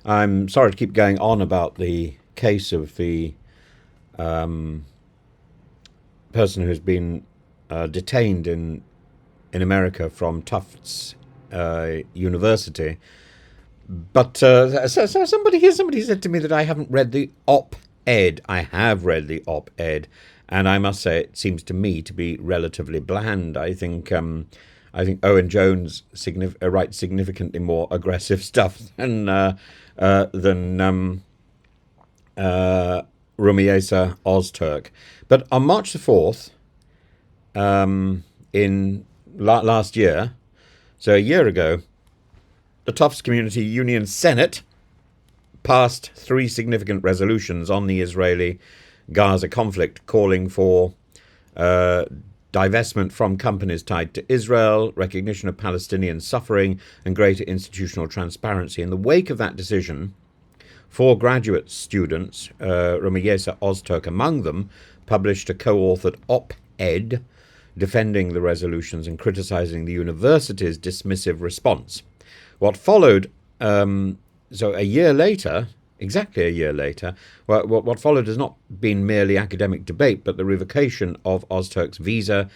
I'm sorry to keep going on about the case of the um, person who's been detained in America from Tufts University. But somebody said to me that I haven't read the op-ed. I have read the op-ed, and I must say it seems to me to be relatively bland. I think Owen Jones writes significantly more aggressive stuff than Rumeysa Ozturk. But on March the 4th, in last year, so a year ago, the Tufts Community Union Senate passed three significant resolutions on the Israeli-Gaza conflict, calling for divestment from companies tied to Israel, recognition of Palestinian suffering, and greater institutional transparency. In the wake of that decision, four graduate students, Rumeysa Ozturk among them, published a co-authored op-ed defending the resolutions and criticising the university's dismissive response. What followed, so a year later, exactly a year later, what followed has not been merely academic debate, but the revocation of Ozturk's visa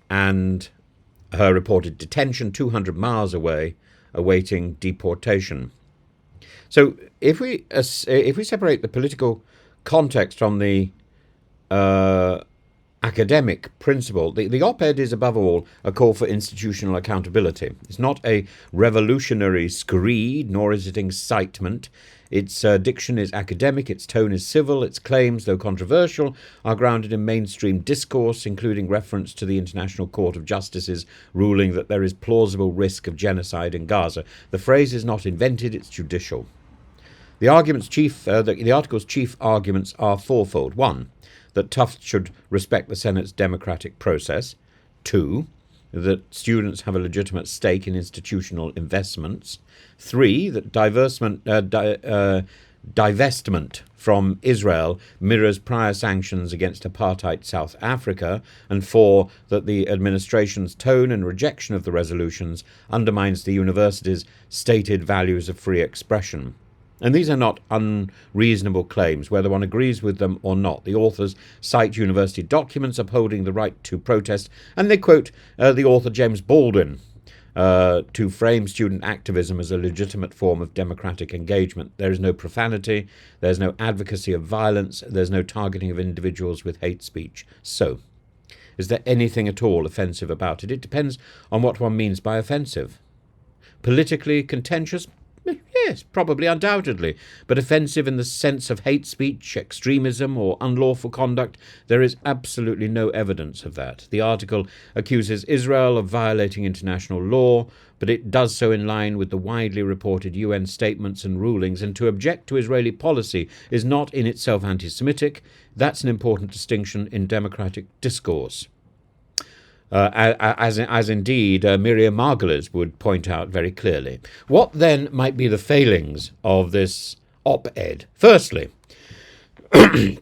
and her reported detention 200 miles away, awaiting deportation. So if we separate the political context from the academic principle, the op-ed is above all a call for institutional accountability. It's not a revolutionary screed, nor is it incitement. Its diction is academic, its tone is civil, its claims, though controversial, are grounded in mainstream discourse, including reference to the International Court of Justice's ruling that there is plausible risk of genocide in Gaza. The phrase is not invented, it's judicial. The article's chief arguments are fourfold. One, that Tufts should respect the Senate's democratic process. Two, that students have a legitimate stake in institutional investments. Three, that divestment from Israel mirrors prior sanctions against apartheid South Africa. And four, that the administration's tone and rejection of the resolutions undermines the university's stated values of free expression. And these are not unreasonable claims, whether one agrees with them or not. The authors cite university documents upholding the right to protest, and they quote the author James Baldwin to frame student activism as a legitimate form of democratic engagement. There is no profanity, there's no advocacy of violence, there's no targeting of individuals with hate speech. So, is there anything at all offensive about it? It depends on what one means by offensive. Politically contentious? Yes, probably, undoubtedly. But offensive in the sense of hate speech, extremism, or unlawful conduct, there is absolutely no evidence of that. The article accuses Israel of violating international law, but it does so in line with the widely reported UN statements and rulings, and to object to Israeli policy is not in itself anti-Semitic. That's an important distinction in democratic discourse. As indeed Miriam Margolyes would point out very clearly. What then might be the failings of this op-ed? Firstly, it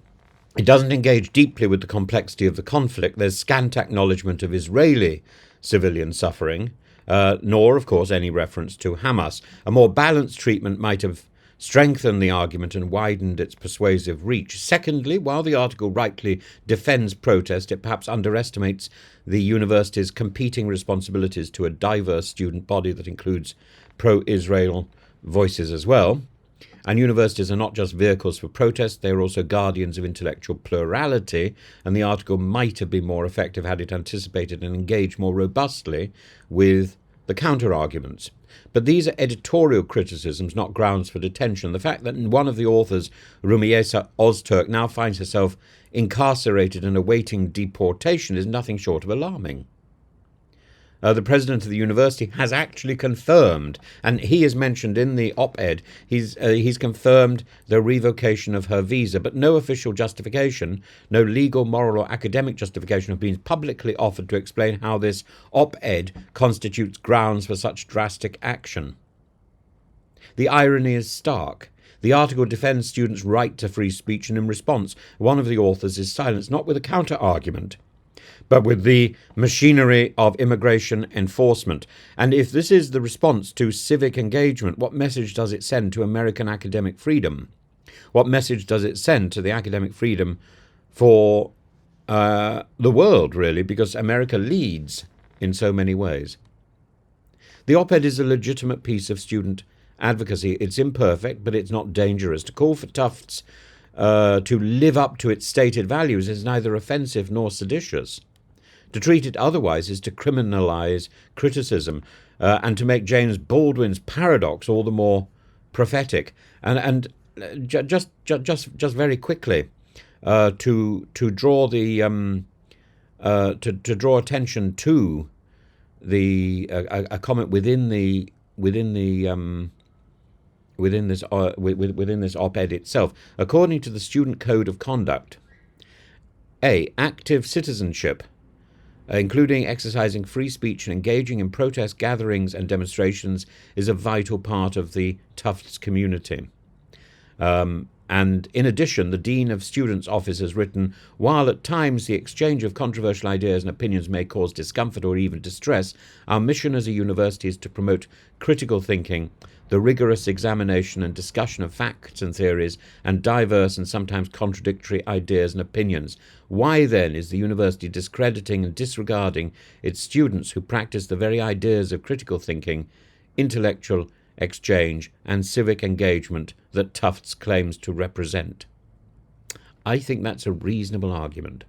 doesn't engage deeply with the complexity of the conflict. There's scant acknowledgement of Israeli civilian suffering, nor, of course, any reference to Hamas. A more balanced treatment might have strengthened the argument and widened its persuasive reach. Secondly, while the article rightly defends protest, it perhaps underestimates the university's competing responsibilities to a diverse student body that includes pro-Israel voices as well. And universities are not just vehicles for protest, they are also guardians of intellectual plurality, and the article might have been more effective had it anticipated and engaged more robustly with the counter-arguments. But these are editorial criticisms, not grounds for detention. The fact that one of the authors, Rumeysa Ozturk, now finds herself incarcerated and awaiting deportation is nothing short of alarming. The president of the university has actually confirmed, and he is mentioned in the op-ed, he's confirmed the revocation of her visa, but no official justification, no legal, moral or academic justification have been publicly offered to explain how this op-ed constitutes grounds for such drastic action. The irony is stark. The article defends students' right to free speech, and in response, one of the authors is silenced, not with a counter-argument, but with the machinery of immigration enforcement. And if this is the response to civic engagement, what message does it send to American academic freedom? What message does it send to the academic freedom for the world, really, because America leads in so many ways? The op-ed is a legitimate piece of student advocacy. It's imperfect, but it's not dangerous. To call for Tufts to live up to its stated values is neither offensive nor seditious. To treat it otherwise is to criminalize criticism and to make James Baldwin's paradox all the more prophetic. And just very quickly, to draw the to draw attention to the a comment within this op-ed itself. According to the Student Code of Conduct, active citizenship, including exercising free speech and engaging in protest gatherings and demonstrations, is a vital part of the Tufts community. And in addition, the Dean of Students' Office has written, while at times the exchange of controversial ideas and opinions may cause discomfort or even distress, our mission as a university is to promote critical thinking, the rigorous examination and discussion of facts and theories, and diverse and sometimes contradictory ideas and opinions. Why then is the university discrediting and disregarding its students who practice the very ideas of critical thinking, intellectual exchange and civic engagement that Tufts claims to represent? I think that's a reasonable argument.